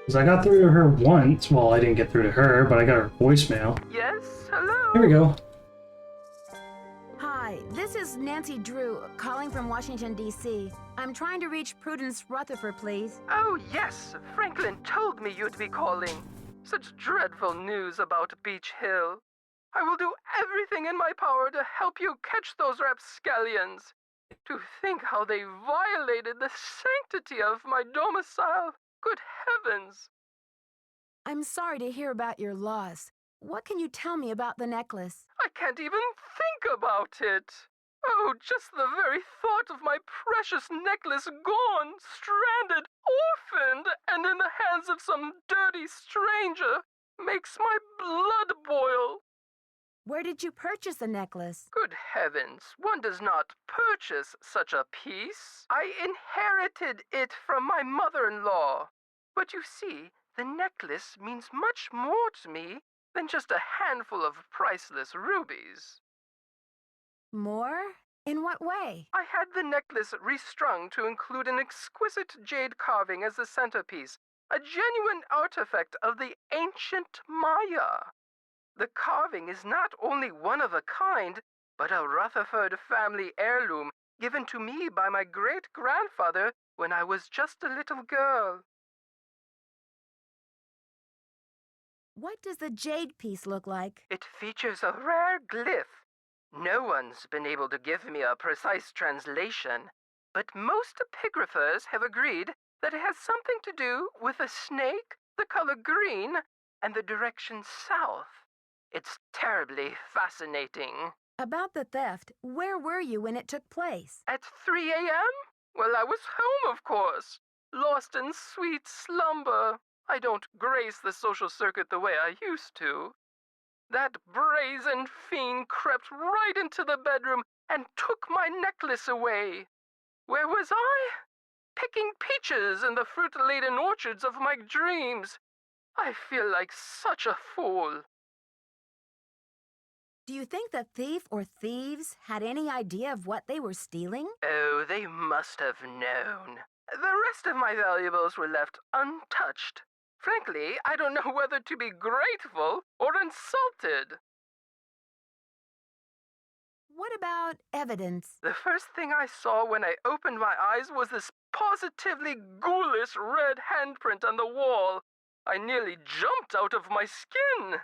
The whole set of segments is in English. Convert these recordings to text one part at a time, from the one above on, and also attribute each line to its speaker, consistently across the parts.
Speaker 1: Because I got through to her once. Well, I didn't get through to her, but I got her voicemail.
Speaker 2: Yes, hello?
Speaker 1: Here we go.
Speaker 3: Hi, this is Nancy Drew, calling from Washington, D.C. I'm trying to reach Prudence Rutherford, please.
Speaker 2: Oh, yes. Franklin told me you'd be calling. Such dreadful news about Beach Hill. I will do everything in my power to help you catch those rapscallions. To think how they violated the sanctity of my domicile. Good heavens!
Speaker 3: I'm sorry to hear about your loss. What can you tell me about the necklace?
Speaker 2: I can't even think about it. Oh, just the very thought of my precious necklace gone, stranded, orphaned, and in the hands of some dirty stranger makes my blood boil.
Speaker 3: Where did you purchase the necklace?
Speaker 2: Good heavens, one does not purchase such a piece. I inherited it from my mother-in-law. But you see, the necklace means much more to me than just a handful of priceless rubies.
Speaker 3: More? In what way?
Speaker 2: I had the necklace restrung to include an exquisite jade carving as the centerpiece, a genuine artifact of the ancient Maya. The carving is not only one of a kind, but a Rutherford family heirloom given to me by my great-grandfather when I was just a little girl.
Speaker 3: What does the jade piece look like?
Speaker 2: It features a rare glyph. No one's been able to give me a precise translation, but most epigraphers have agreed that it has something to do with a snake, the color green, and the direction south. It's terribly fascinating.
Speaker 3: About the theft, where were you when it took place?
Speaker 2: At 3 a.m.? Well, I was home, of course. Lost in sweet slumber. I don't grace the social circuit the way I used to. That brazen fiend crept right into the bedroom and took my necklace away. Where was I? Picking peaches in the fruit-laden orchards of my dreams. I feel like such a fool.
Speaker 3: Do you think the thief or thieves had any idea of what they were stealing?
Speaker 2: Oh, they must have known. The rest of my valuables were left untouched. Frankly, I don't know whether to be grateful or insulted.
Speaker 3: What about evidence?
Speaker 2: The first thing I saw when I opened my eyes was this positively ghoulish red handprint on the wall. I nearly jumped out of my skin.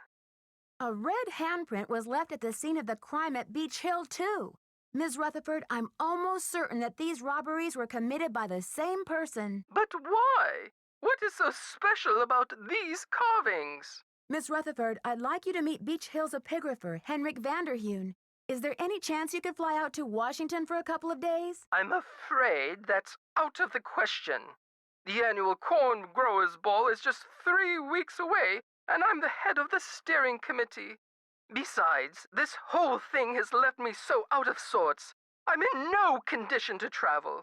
Speaker 3: A red handprint was left at the scene of the crime at Beach Hill, too. Ms. Rutherford, I'm almost certain that these robberies were committed by the same person.
Speaker 2: But why? What is so special about these carvings?
Speaker 3: Miss Rutherford, I'd like you to meet Beach Hill's epigrapher, Henrik Vanderheun. Is there any chance you could fly out to Washington for a couple of days?
Speaker 2: I'm afraid that's out of the question. The annual Corn Growers' Ball is just 3 weeks away, and I'm the head of the steering committee. Besides, this whole thing has left me so out of sorts. I'm in no condition to travel.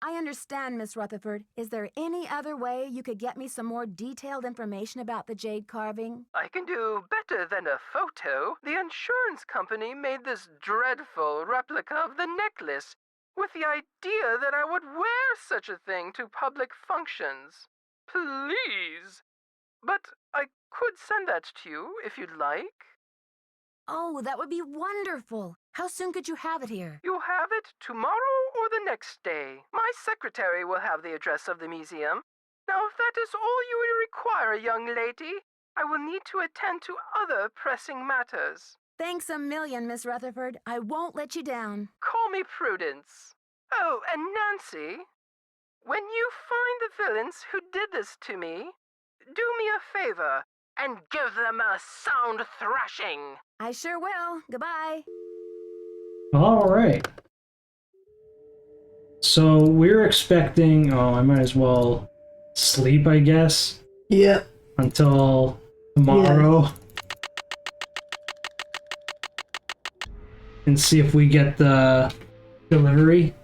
Speaker 3: I understand, Miss Rutherford. Is there any other way you could get me some more detailed information about the jade carving?
Speaker 2: I can do better than a photo. The insurance company made this dreadful replica of the necklace with the idea that I would wear such a thing to public functions. Please. But I could send that to you if you'd like.
Speaker 3: Oh, that would be wonderful. How soon could you have it here?
Speaker 2: You'll have it tomorrow or the next day. My secretary will have the address of the museum. Now, if that is all you would require, young lady, I will need to attend to other pressing matters.
Speaker 3: Thanks a million, Miss Rutherford. I won't let you down.
Speaker 2: Call me Prudence. Oh, and Nancy, when you find the villains who did this to me, do me a favor and give them a sound thrashing.
Speaker 3: I sure will. Goodbye.
Speaker 1: All right. So we're expecting... Oh, I might as well sleep, I guess.
Speaker 4: Yeah.
Speaker 1: Until tomorrow. Yeah. And see if we get the delivery.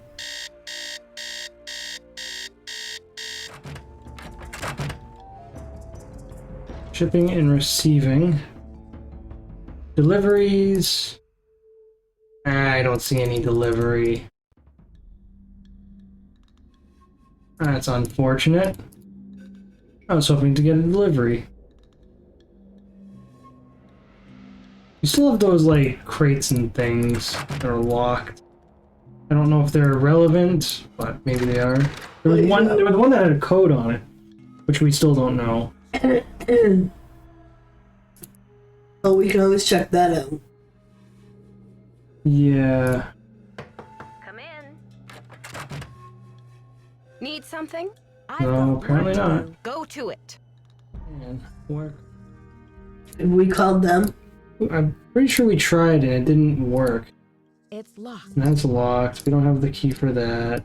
Speaker 1: Shipping and receiving. Deliveries. I don't see any delivery. That's unfortunate. I was hoping to get a delivery. You still have those, like, crates and things that are locked. I don't know if they're relevant, but maybe they are. There was one that had a code on it, which we still don't know.
Speaker 4: Oh, we can always check that out.
Speaker 1: Yeah.
Speaker 5: Come in. Need something?
Speaker 1: No, apparently not.
Speaker 5: Go to it.
Speaker 1: Man, work.
Speaker 4: We called them.
Speaker 1: I'm pretty sure we tried and it didn't work.
Speaker 3: It's locked.
Speaker 1: And that's locked. We don't have the key for that.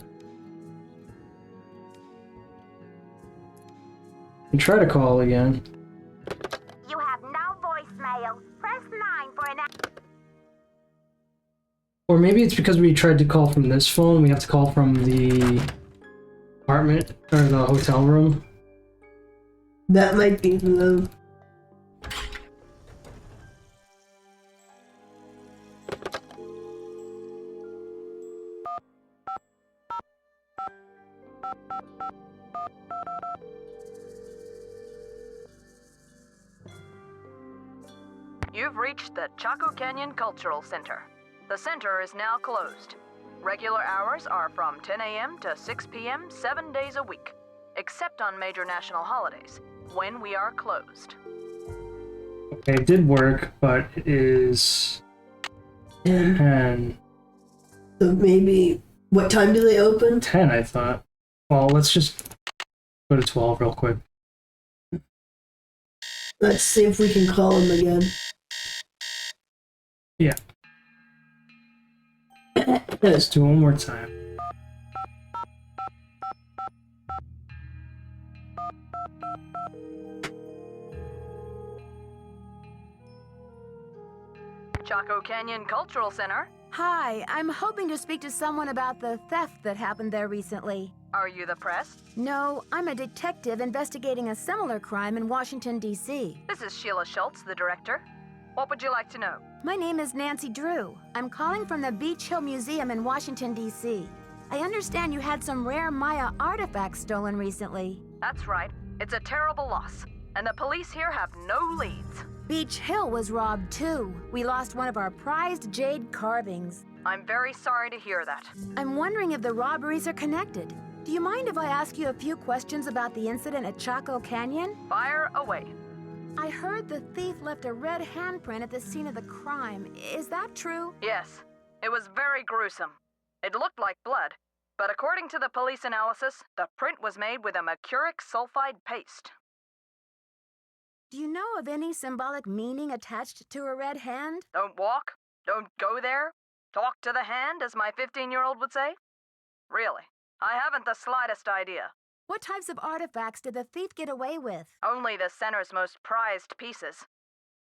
Speaker 1: We try to call again.
Speaker 3: You have no voicemail. Press 9 for an...
Speaker 1: Or maybe it's because we tried to call from this phone. We have to call from the apartment or the hotel room.
Speaker 4: That might be the...
Speaker 2: You've reached the Chaco Canyon Cultural Center. The center is now closed. Regular hours are from 10 a.m. to 6 p.m. 7 days a week, except on major national holidays, when we are closed.
Speaker 1: Okay, it did work, but it is 10.
Speaker 4: So maybe... What time do they open?
Speaker 1: 10, I thought. Well, let's just go to 12 real quick.
Speaker 4: Let's see if we can call them again.
Speaker 1: Yeah. Let's do it one more time.
Speaker 2: Chaco Canyon Cultural Center.
Speaker 3: Hi, I'm hoping to speak to someone about the theft that happened there recently.
Speaker 2: Are you the press?
Speaker 3: No, I'm a detective investigating a similar crime in Washington, D.C.
Speaker 2: This is Sheila Schultz, the director. What would you like to know?
Speaker 3: My name is Nancy Drew. I'm calling from the Beach Hill Museum in Washington, D.C. I understand you had some rare Maya artifacts stolen recently.
Speaker 2: That's right. It's a terrible loss, and the police here have no leads.
Speaker 3: Beach Hill was robbed too. We lost one of our prized jade carvings.
Speaker 2: I'm very sorry to hear that.
Speaker 3: I'm wondering if the robberies are connected. Do you mind if I ask you a few questions about the incident at Chaco Canyon?
Speaker 2: Fire away.
Speaker 3: I heard the thief left a red handprint at the scene of the crime. Is that true?
Speaker 2: Yes, it was very gruesome. It looked like blood, but according to the police analysis, the print was made with a mercuric sulfide paste.
Speaker 3: Do you know of any symbolic meaning attached to a red hand?
Speaker 2: Don't walk, don't go there, talk to the hand, as my 15-year-old would say? Really, I haven't the slightest idea.
Speaker 3: What types of artifacts did the thief get away with?
Speaker 2: Only the center's most prized pieces.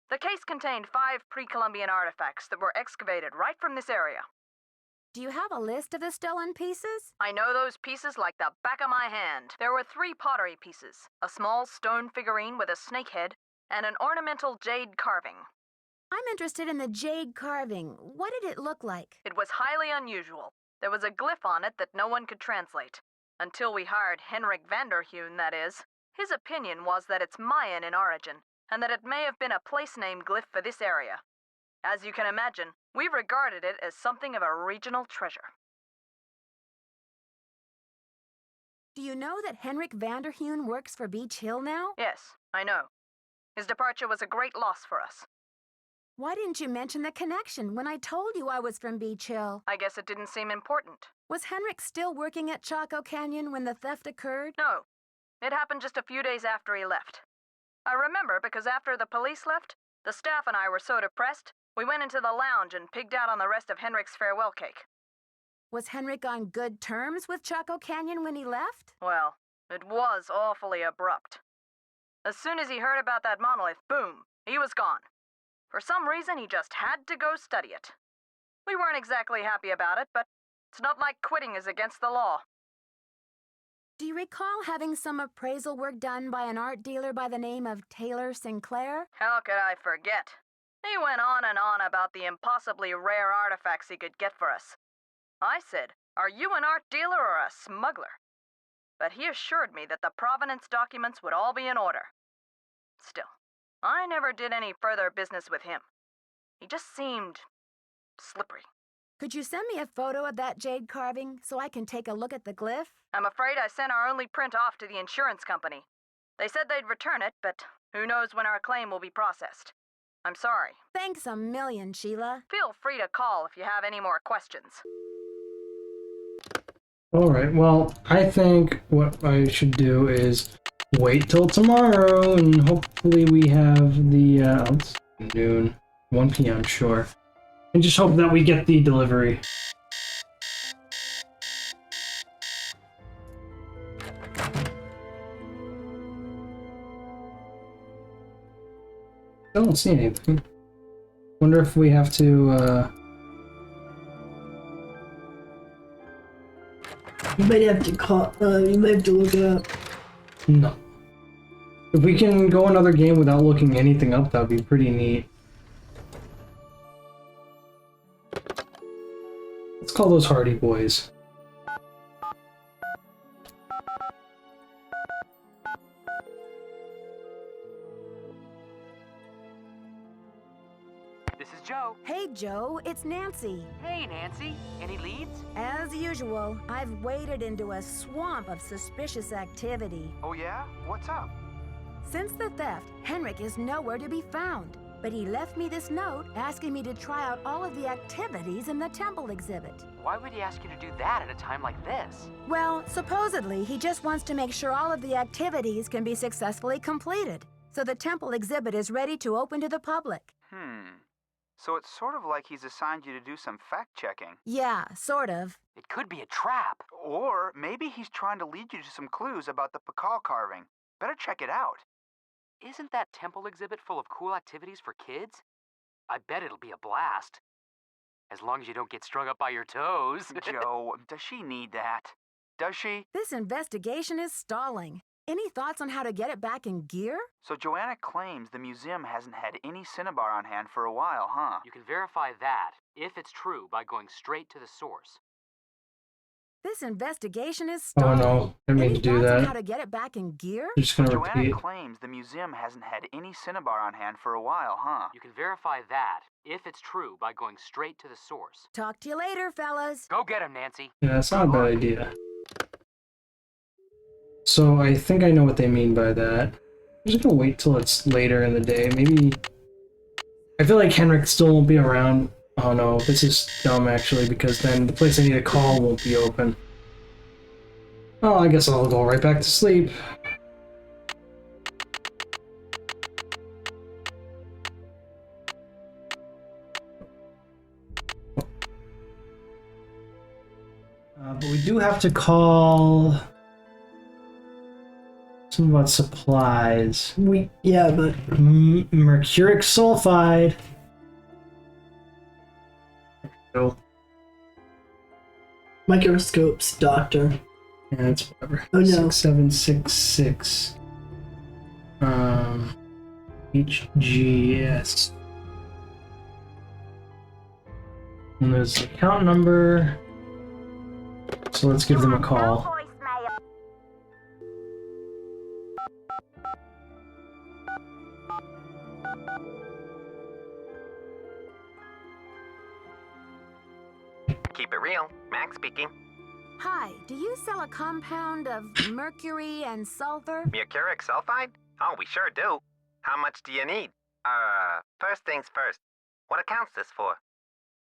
Speaker 2: The case contained 5 pre-Columbian artifacts that were excavated right from this area.
Speaker 3: Do you have a list of the stolen pieces?
Speaker 2: I know those pieces like the back of my hand. There were 3 pottery pieces, a small stone figurine with a snake head, and an ornamental jade carving.
Speaker 3: I'm interested in the jade carving. What did it look like?
Speaker 2: It was highly unusual. There was a glyph on it that no one could translate. Until we hired Henrik Vanderheun, that is. His opinion was that it's Mayan in origin, and that it may have been a place name glyph for this area. As you can imagine, we regarded it as something of a regional treasure.
Speaker 3: Do you know that Henrik Vanderheun works for Beach Hill now?
Speaker 2: Yes, I know. His departure was a great loss for us.
Speaker 3: Why didn't you mention the connection when I told you I was from Beach Hill?
Speaker 2: I guess it didn't seem important.
Speaker 3: Was Henrik still working at Chaco Canyon when the theft occurred?
Speaker 2: No, it happened just a few days after he left. I remember because after the police left, the staff and I were so depressed, we went into the lounge and pigged out on the rest of Henrik's farewell cake.
Speaker 3: Was Henrik on good terms with Chaco Canyon when he left?
Speaker 2: Well, it was awfully abrupt. As soon as he heard about that monolith, boom, he was gone. For some reason, he just had to go study it. We weren't exactly happy about it, but it's not like quitting is against the law.
Speaker 3: Do you recall having some appraisal work done by an art dealer by the name of Taylor Sinclair?
Speaker 2: How could I forget?
Speaker 6: He went on and on about the impossibly rare artifacts he could get for us. I said, "Are you an art dealer or a smuggler?" But he assured me that the provenance documents would all be in order. Still, I never did any further business with him. He just seemed slippery.
Speaker 3: Could you send me a photo of that jade carving so I can take a look at the glyph?
Speaker 6: I'm afraid I sent our only print off to the insurance company. They said they'd return it, but who knows when our claim will be processed. I'm sorry.
Speaker 3: Thanks a million, Sheila.
Speaker 6: Feel free to call if you have any more questions.
Speaker 1: Alright, well, I think what I should do is wait till tomorrow, and hopefully we have the, it's noon, 1 p.m., sure. And just hope that we get the delivery. I don't see anything. Wonder if we have to,
Speaker 4: You might have to call. You might have to look it up.
Speaker 1: No. If we can go another game without looking anything up, that'd be pretty neat. Let's call those Hardy Boys.
Speaker 7: This is Joe.
Speaker 3: Hey, Joe, it's Nancy.
Speaker 7: Hey, Nancy. Any leads?
Speaker 3: As usual, I've waded into a swamp of suspicious activity.
Speaker 7: Oh, yeah? What's up?
Speaker 3: Since the theft, Henrik is nowhere to be found. But he left me this note asking me to try out all of the activities in the temple exhibit.
Speaker 7: Why would he ask you to do that at a time like this?
Speaker 3: Well, supposedly, he just wants to make sure all of the activities can be successfully completed, so the temple exhibit is ready to open to the public.
Speaker 8: So it's sort of like he's assigned you to do some fact-checking.
Speaker 3: Yeah, sort of.
Speaker 7: It could be a trap.
Speaker 8: Or maybe he's trying to lead you to some clues about the Pakal carving. Better check it out.
Speaker 7: Isn't that temple exhibit full of cool activities for kids? I bet it'll be a blast. As long as you don't get strung up by your toes.
Speaker 8: Joe, does she need that? Does she?
Speaker 3: This investigation is stalling. Any thoughts on how to get it back in gear?
Speaker 8: So Joanna claims the museum hasn't had any cinnabar on hand for a while, huh?
Speaker 7: You can verify that, if it's true, by going straight to the source.
Speaker 3: This investigation is
Speaker 1: Oh
Speaker 3: stalling.
Speaker 1: no, I didn't mean to do
Speaker 3: Any thoughts on
Speaker 1: that.
Speaker 3: how to get it back in gear?
Speaker 1: I'm just gonna
Speaker 8: Joanna
Speaker 1: repeat.
Speaker 8: claims the museum hasn't had any cinnabar on hand for a while, huh?
Speaker 7: You can verify that, if it's true, by going straight to the source.
Speaker 3: Talk to you later, fellas.
Speaker 7: Go get him, Nancy.
Speaker 1: Yeah, that's not a bad idea. So I think I know what they mean by that. I'm just gonna wait till it's later in the day. Maybe... I feel like Henrik still won't be around. Oh no, this is dumb actually, because then the place I need to call won't be open. Oh, I guess I'll go right back to sleep. But we do have to call... something about supplies.
Speaker 4: Yeah, but
Speaker 1: Mercuric sulfide. Oh,
Speaker 4: microscopes, doctor.
Speaker 1: yeah, it's whatever.
Speaker 4: Oh, no.
Speaker 1: 6766. HGS. And there's the account number. So let's give them a call.
Speaker 9: Keep it real. Max speaking.
Speaker 3: Hi, do you sell a compound of mercury and sulfur?
Speaker 9: Mercuric sulfide? Oh, we sure do. How much do you need? First things first. What account's this for?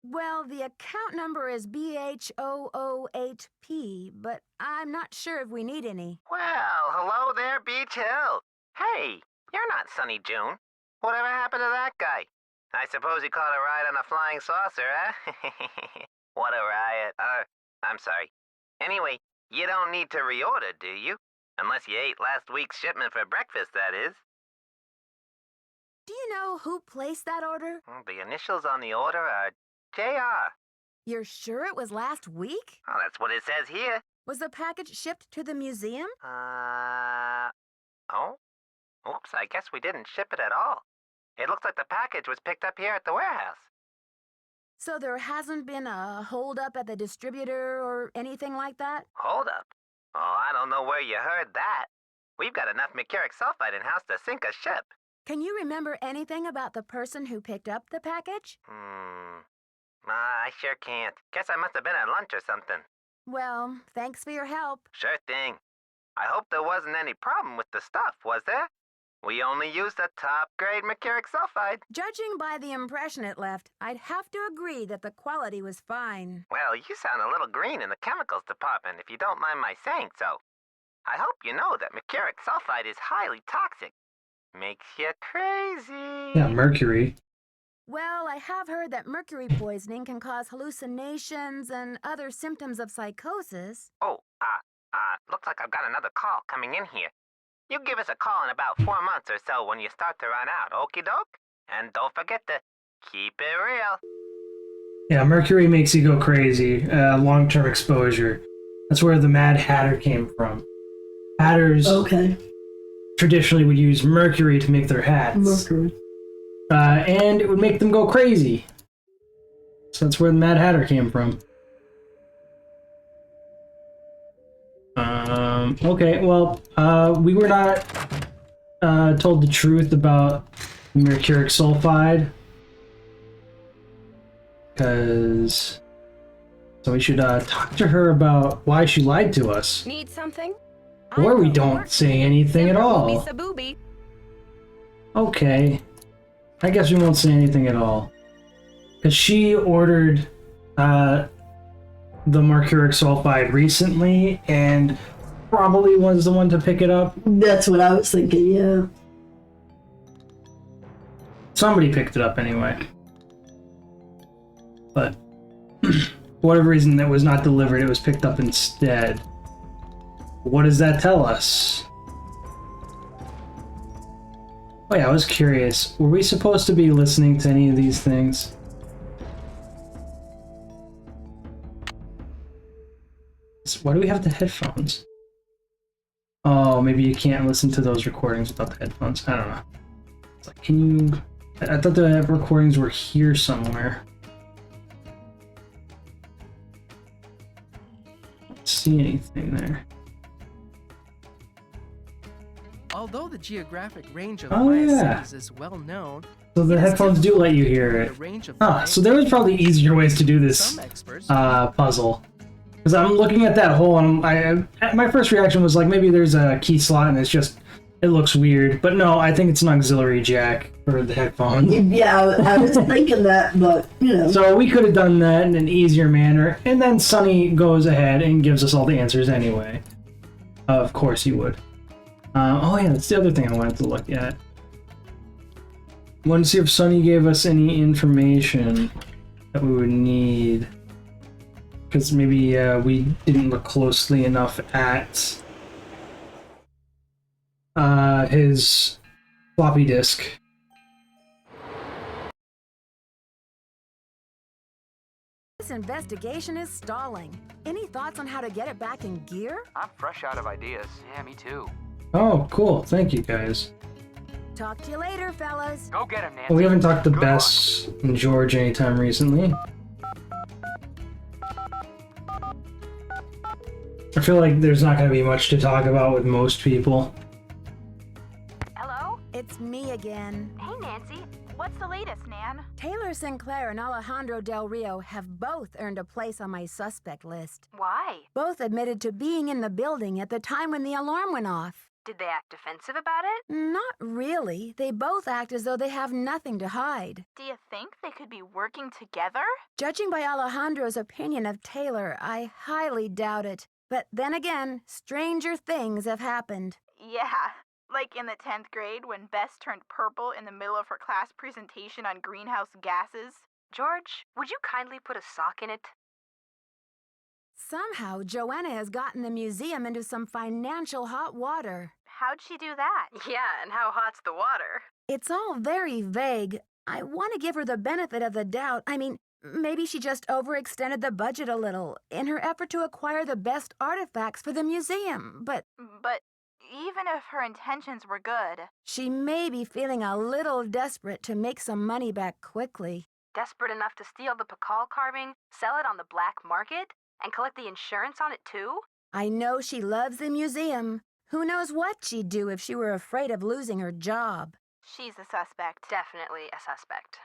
Speaker 3: Well, the account number is BH008P, but I'm not sure if we need any.
Speaker 9: Well, hello there, Beach Hill. Hey, you're not Sunny June. Whatever happened to that guy? I suppose he caught a ride on a flying saucer, huh? What a riot. I'm sorry. Anyway, you don't need to reorder, do you? Unless you ate last week's shipment for breakfast, that is.
Speaker 3: Do you know who placed that order?
Speaker 9: The initials on the order are JR.
Speaker 3: You're sure it was last week?
Speaker 9: Oh, that's what it says here.
Speaker 3: Was the package shipped to the museum?
Speaker 9: Oh? Oops, I guess we didn't ship it at all. It looks like the package was picked up here at the warehouse.
Speaker 3: So there hasn't been a holdup at the distributor or anything like that?
Speaker 9: Hold up. Oh, I don't know where you heard that. We've got enough mercuric sulfide in-house to sink a ship.
Speaker 3: Can you remember anything about the person who picked up the package?
Speaker 9: I sure can't. Guess I must have been at lunch or something.
Speaker 3: Well, thanks for your help.
Speaker 9: Sure thing. I hope there wasn't any problem with the stuff, was there? We only used the top-grade mercuric sulfide.
Speaker 3: Judging by the impression it left, I'd have to agree that the quality was fine.
Speaker 9: Well, you sound a little green in the chemicals department, if you don't mind my saying so. I hope you know that mercuric sulfide is highly toxic. Makes you crazy.
Speaker 1: Yeah, mercury.
Speaker 3: Well, I have heard that mercury poisoning can cause hallucinations and other symptoms of psychosis.
Speaker 9: Oh, looks like I've got another call coming in here. You give us a call in about 4 months or so when you start to run out, okie doke? And don't forget to keep it real.
Speaker 1: Yeah, mercury makes you go crazy. Long-term exposure. That's where the Mad Hatter came from. Hatters traditionally would use mercury to make their hats.
Speaker 4: Mercury.
Speaker 1: And it would make them go crazy. So that's where the Mad Hatter came from. Okay, well, we were not told the truth about mercuric sulfide. So we should talk to her about why she lied to us.
Speaker 5: Need something?
Speaker 1: Or we don't say anything at all. Okay. I guess we won't say anything at all. Because she ordered the mercuric sulfide recently and probably was the one to pick it up.
Speaker 4: That's what I was thinking, yeah.
Speaker 1: Somebody picked it up anyway. But for whatever reason that was not delivered, it was picked up instead. What does that tell us? Oh yeah, I was curious. Were we supposed to be listening to any of these things? Why do we have the headphones? Oh, maybe you can't listen to those recordings without the headphones. I don't know. It's like, can you... I thought the recordings were here somewhere. I don't see anything there.
Speaker 10: Although the geographic range of
Speaker 1: Oh,
Speaker 10: Maya
Speaker 1: yeah.
Speaker 10: cities is well known,
Speaker 1: So the headphones do let you hear it.
Speaker 10: the range of
Speaker 1: Ah, so there was probably easier ways to do this
Speaker 10: some experts
Speaker 1: puzzle. Because I'm looking at that hole, and my first reaction was like, maybe there's a key slot and it looks weird. But no, I think it's an auxiliary jack for the headphones.
Speaker 4: Yeah, I was thinking that, but, you know.
Speaker 1: So we could have done that in an easier manner, and then Sunny goes ahead and gives us all the answers anyway. Of course he would. Oh yeah, that's the other thing I wanted to look at. I wanted to see if Sunny gave us any information that we would need. Because maybe we didn't look closely enough at his floppy disk.
Speaker 3: This investigation is stalling. Any thoughts on how to get it back in gear?
Speaker 8: I'm fresh out of ideas.
Speaker 7: Yeah, me too.
Speaker 1: Oh, cool. Thank you, guys.
Speaker 3: Talk to you later, fellas.
Speaker 7: Go get him, Nancy.
Speaker 1: Well, we haven't talked to
Speaker 8: Good
Speaker 1: Bess and George anytime recently. I feel like there's not going to be much to talk about with most people.
Speaker 5: Hello?
Speaker 3: It's me again.
Speaker 5: Hey, Nancy. What's the latest, Nan?
Speaker 3: Taylor Sinclair and Alejandro Del Rio have both earned a place on my suspect list.
Speaker 5: Why?
Speaker 3: Both admitted to being in the building at the time when the alarm went off.
Speaker 5: Did they act defensive about it?
Speaker 3: Not really. They both act as though they have nothing to hide.
Speaker 5: Do you think they could be working together?
Speaker 3: Judging by Alejandro's opinion of Taylor, I highly doubt it. But then again, stranger things have happened.
Speaker 11: Yeah, like in the 10th grade when Bess turned purple in the middle of her class presentation on greenhouse gases.
Speaker 5: George, would you kindly put a sock in it?
Speaker 3: Somehow, Joanna has gotten the museum into some financial hot water.
Speaker 11: How'd she do that?
Speaker 6: Yeah, and how hot's the water?
Speaker 3: It's all very vague. I want to give her the benefit of the doubt. I mean, maybe she just overextended the budget a little in her effort to acquire the best artifacts for the museum, but...
Speaker 11: But even if her intentions were good.
Speaker 3: She may be feeling a little desperate to make some money back quickly.
Speaker 5: Desperate enough to steal the Pakal carving, sell it on the black market, and collect the insurance on it too?
Speaker 3: I know she loves the museum. Who knows what she'd do if she were afraid of losing her job?
Speaker 11: She's a suspect.
Speaker 5: Definitely a suspect.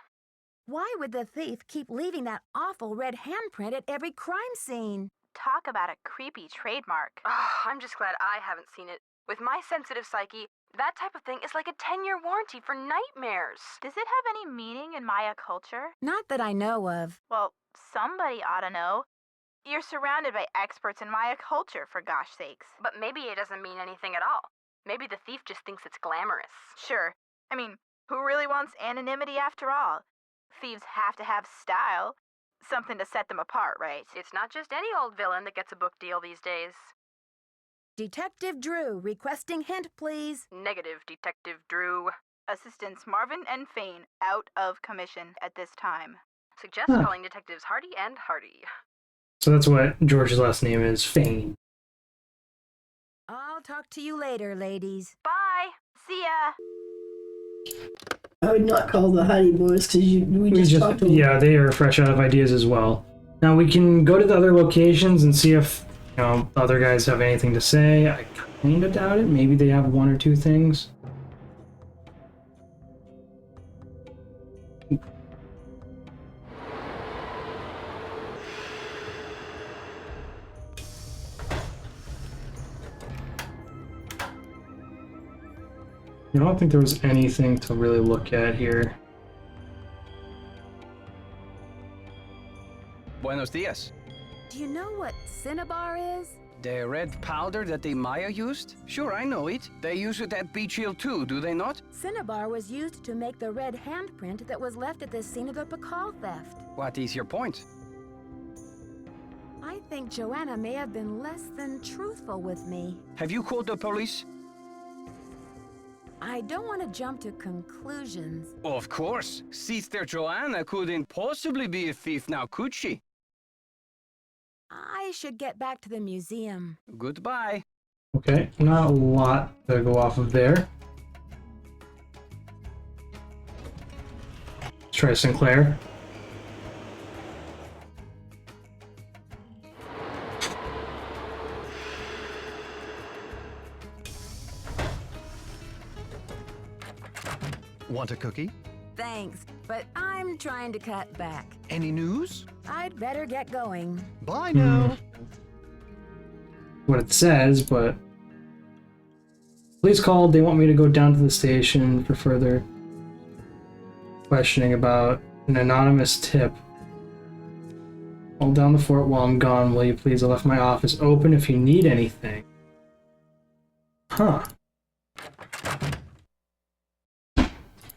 Speaker 3: Why would the thief keep leaving that awful red handprint at every crime scene?
Speaker 11: Talk about a creepy trademark.
Speaker 5: Oh, I'm just glad I haven't seen it. With my sensitive psyche, that type of thing is like a 10-year warranty for nightmares.
Speaker 11: Does it have any meaning in Maya culture?
Speaker 3: Not that I know of.
Speaker 11: Well, somebody ought to know. You're surrounded by experts in Maya culture, for gosh sakes.
Speaker 5: But maybe it doesn't mean anything at all. Maybe the thief just thinks it's glamorous.
Speaker 11: Sure. I mean, who really wants anonymity after all? Thieves have to have style. Something to set them apart, right?
Speaker 5: It's not just any old villain that gets a book deal these days.
Speaker 3: Detective Drew, requesting hint, please.
Speaker 5: Negative, Detective Drew.
Speaker 11: Assistants Marvin and Fane out of commission at this time.
Speaker 5: Suggest calling Detectives Hardy and Hardy.
Speaker 1: So that's what George's last name is, Fane.
Speaker 3: I'll talk to you later, ladies.
Speaker 5: Bye!
Speaker 11: See ya!
Speaker 4: I would not call the Honey Boys because we just talked to them.
Speaker 1: Yeah, they are fresh out of ideas as well. Now we can go to the other locations and see if the other guys have anything to say. I kind of doubt it. Maybe they have one or two things. I don't think there was anything to really look at here.
Speaker 12: Buenos dias.
Speaker 3: Do you know what cinnabar is?
Speaker 12: The red powder that the Maya used? Sure, I know it. They use it at Beach Hill too, do they not?
Speaker 3: Cinnabar was used to make the red handprint that was left at the scene of the Pakal theft.
Speaker 12: What is your point?
Speaker 3: I think Joanna may have been less than truthful with me.
Speaker 12: Have you called the police?
Speaker 3: I don't want to jump to conclusions.
Speaker 12: Of course. Sister Joanna couldn't possibly be a thief now, could she?
Speaker 3: I should get back to the museum.
Speaker 12: Goodbye.
Speaker 1: Okay, not a lot to go off of there. Let's try Sinclair.
Speaker 13: Want a cookie?
Speaker 3: Thanks, but I'm trying to cut back.
Speaker 13: Any news?
Speaker 3: I'd better get going.
Speaker 13: Bye now.
Speaker 1: What it says, but police called. They want me to go down to the station for further questioning about an anonymous tip. Hold down the fort while I'm gone, will you please? I left my office open if you need anything. Huh.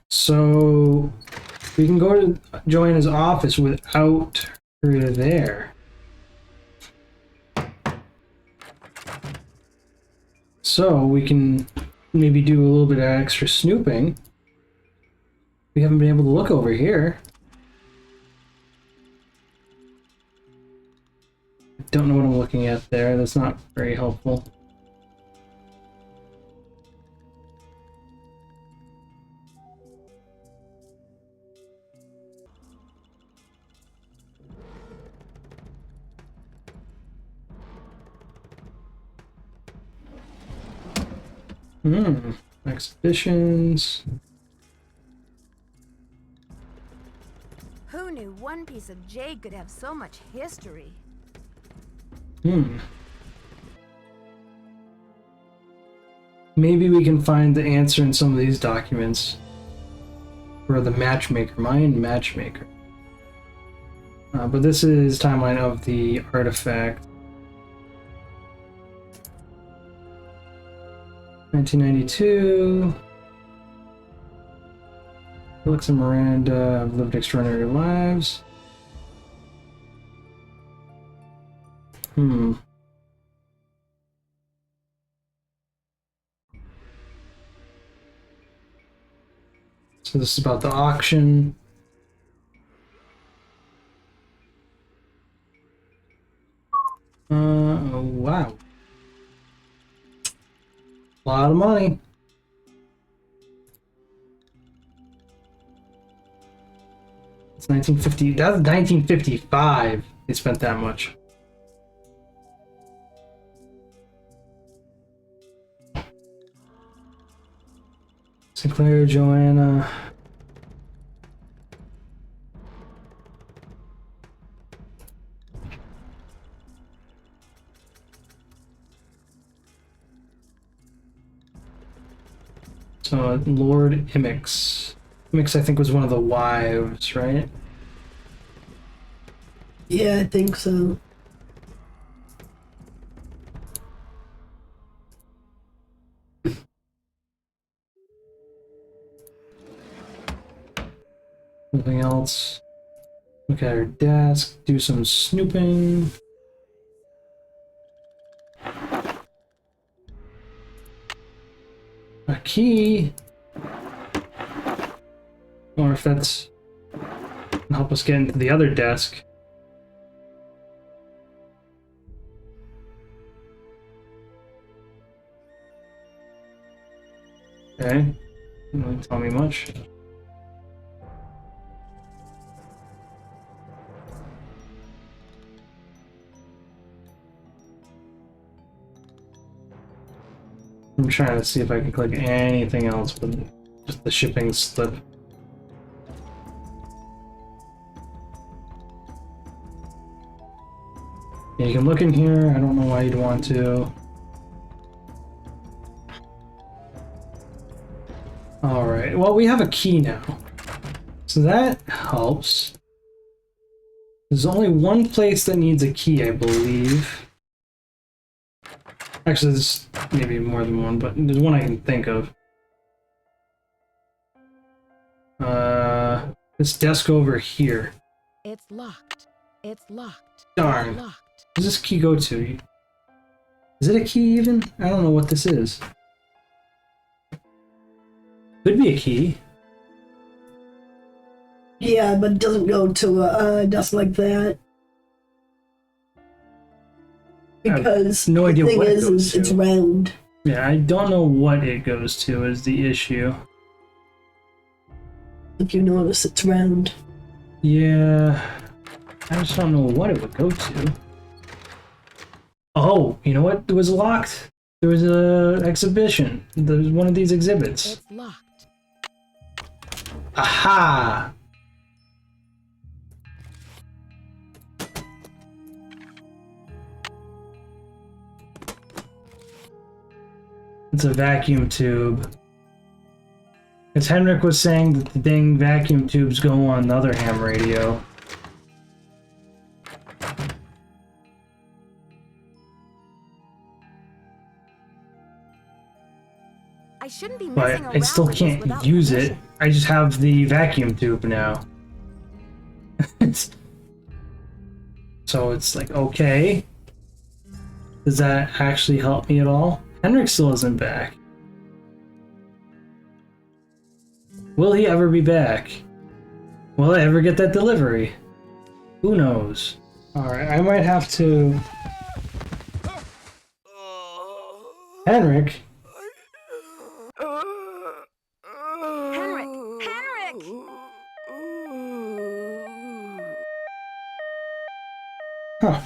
Speaker 1: So we can go to Joanna's office without her there. So we can maybe do a little bit of extra snooping. We haven't been able to look over here. I don't know what I'm looking at there. That's not very helpful. Exhibitions.
Speaker 3: Who knew one piece of jade could have so much history?
Speaker 1: Maybe we can find the answer in some of these documents. For the matchmaker, Mayan matchmaker. But this is timeline of the artifact. 1992. Felix and Miranda have lived extraordinary lives. So this is about the auction. Oh, wow. A lot of money. It's 1950. That's 1955. They spent that much. Sinclair, Joanna. So Lord Immix. Immix, I think, was one of the wives, right?
Speaker 4: Yeah, I think so.
Speaker 1: Nothing else. Look at her desk, do some snooping. A key. Or if that's can help us get into the other desk. Okay. Didn't really tell me much. I'm trying to see if I can click anything else but just the shipping slip. Yeah, you can look in here. I don't know why you'd want to. Alright, well, we have a key now. So that helps. There's only one place that needs a key, I believe. Actually, there's maybe more than one, but there's one I can think of. This desk over here.
Speaker 3: It's locked. It's locked.
Speaker 1: Darn.
Speaker 3: It's locked.
Speaker 1: Where does this key go to? Is it a key even? I don't know what this is. Could be a key.
Speaker 4: Yeah, but it doesn't go to a desk like that. Because
Speaker 1: no idea
Speaker 4: the thing
Speaker 1: what it
Speaker 4: is
Speaker 1: goes to.
Speaker 4: it's round.
Speaker 1: Yeah, I don't know what it goes to is the issue.
Speaker 4: If you notice, it's round.
Speaker 1: Yeah, I just don't know what it would go to. Oh, you know what? It was locked. There was a exhibition. There's one of these exhibits.
Speaker 3: It's locked.
Speaker 1: Aha! It's a vacuum tube. Because Henrik was saying that the dang vacuum tubes go on the other ham radio.
Speaker 3: I shouldn't be
Speaker 1: But
Speaker 3: messing
Speaker 1: I
Speaker 3: around
Speaker 1: still
Speaker 3: with this
Speaker 1: can't
Speaker 3: without
Speaker 1: use it.
Speaker 3: permission.
Speaker 1: I just have the vacuum tube now. So it's like, okay. Does that actually help me at all? Henrik still isn't back. Will he ever be back? Will I ever get that delivery? Who knows? Alright, I might have to... Henrik?
Speaker 3: Henrik! Henrik!
Speaker 1: Huh.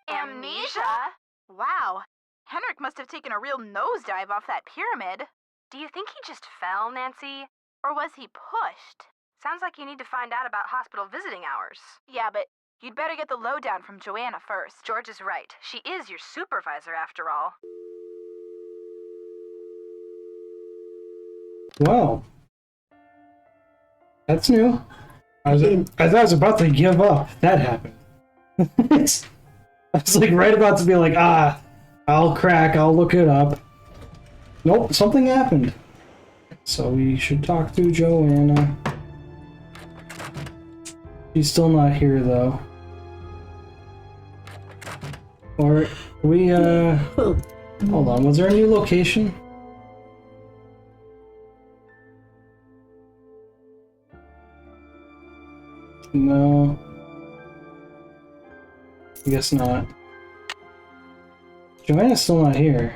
Speaker 11: Amnesia? Wow. Henrik must have taken a real nosedive off that pyramid.
Speaker 5: Do you think he just fell, Nancy?
Speaker 11: Or was he pushed?
Speaker 5: Sounds like you need to find out about hospital visiting hours.
Speaker 11: Yeah, but you'd better get the lowdown from Joanna first.
Speaker 5: George is right. She is your supervisor, after all.
Speaker 1: Wow. That's new. I thought I was about to give up. That happened. I was like right about to be like, I'll crack, I'll look it up. Nope, something happened. So we should talk to Joanna. She's still not here though. Or we hold on, was there a new location? No. I guess not. Joanna's still not here.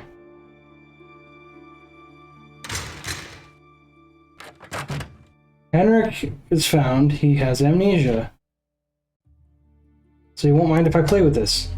Speaker 1: Henrik is found. He has amnesia. So you won't mind if I play with this.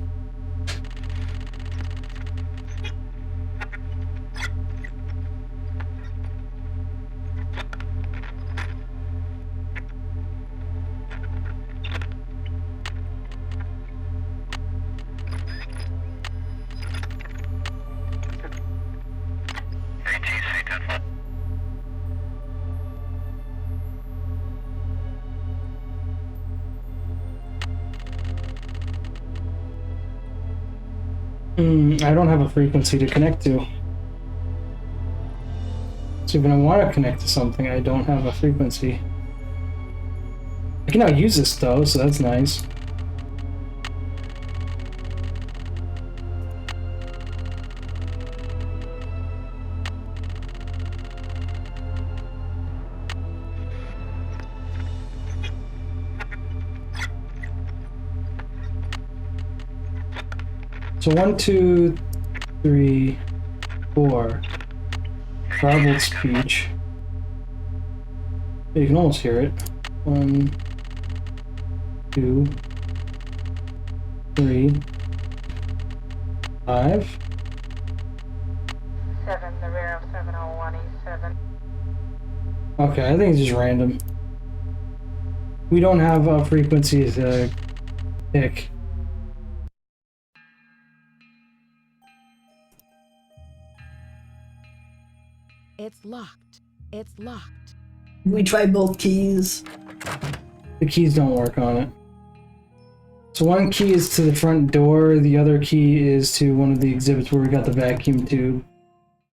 Speaker 1: I don't have a frequency to connect to. So when I want to connect to something, I don't have a frequency. I can now use this though, so that's nice. So 1, 2, 3, 4. Garbled speech. You can almost hear it. 1, 2, 3, 5.
Speaker 14: 7, the rear of 701E7.
Speaker 1: Okay, I think it's just random. We don't have a frequency to pick.
Speaker 3: It's locked. It's locked.
Speaker 4: We tried both keys.
Speaker 1: The keys don't work on it. So one key is to the front door, the other key is to one of the exhibits where we got the vacuum tube.